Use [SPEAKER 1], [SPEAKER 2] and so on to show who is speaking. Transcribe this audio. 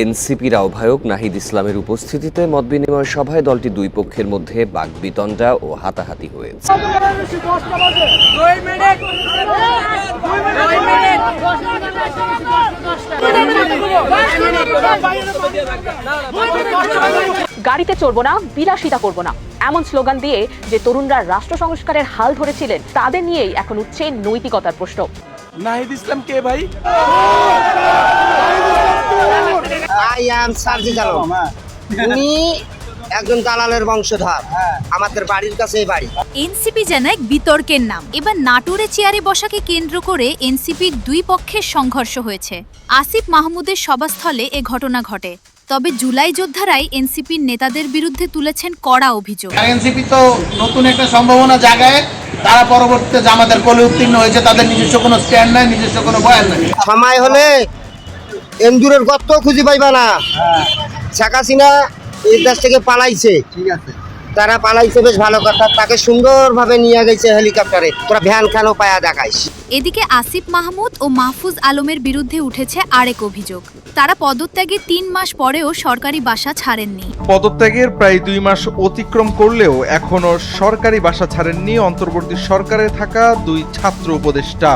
[SPEAKER 1] এনসিপির আহ্বায়ক নাহিদ ইসলামের উপস্থিতিতে মতবিনিময় সভায় দলটি দুই পক্ষের মধ্যে বাকবিতণ্ডা ও হাতাহাতি হয়েছে।
[SPEAKER 2] গাড়িতে চড়বো না, বিলাসিতা করবো না, এমন স্লোগান দিয়ে যে তরুণরা রাষ্ট্র সংস্কারের হাল ধরেছিলেন তাদের নিয়েই এখন উঠছে নৈতিকতার প্রশ্ন।
[SPEAKER 3] নাহিদ ইসলাম কে ভাই?
[SPEAKER 4] উনি একজন দালালের বংশধর, আমাদের বাড়ির কাছেই বাড়ি।
[SPEAKER 5] এনসিপি যেন এক বিতর্কের নাম। এবার নাটোরে চেয়ারে বসাকে কেন্দ্র করে এনসিপির দুই পক্ষের সংঘর্ষ হয়েছে। আসিফ মাহমুদের সভাস্থলে এ ঘটনা ঘটে। তবে জুলাই যোদ্ধারাই এনসিপির নেতাদের বিরুদ্ধে তুলেছেন কড়া অভিযোগ।
[SPEAKER 6] এনসিপি তো নতুন একটা সম্ভাবনা জাগায়, তারা পরবর্তীতে জামাতের কোলে উত্তীর্ণ হয়েছে, তাদের নিজস্ব কোনো স্ট্যান্ড নাই, নিজস্ব কোনো বয়ান নাই।
[SPEAKER 4] সময় হলে এমজুরের গর্ত খুঁজে পাইবা না। শেখ হাসিনা এই দেশ থেকে পালাইছে, ঠিক আছে, তারা পালাইছে, বেশ ভালো কথা। তাকে সুন্দরভাবে নিয়ে গেছে হেলিকপ্টারে, তোরা ভ্যান খানো পায়া দেখাইস।
[SPEAKER 5] এদিকে আসিফ মাহমুদ ও মাহফুজ আলমের বিরুদ্ধে উঠেছে আরেক অভিযোগ। তারা পদত্যাগের 3 মাস পরেও সরকারি বাসা ছাড়েননি।
[SPEAKER 7] পদত্যাগের প্রায় 2 মাস অতিক্রম করলেও এখনো সরকারি বাসা ছাড়েননি অন্তর্বর্তী সরকারে থাকা 2 ছাত্র উপদেষ্টা।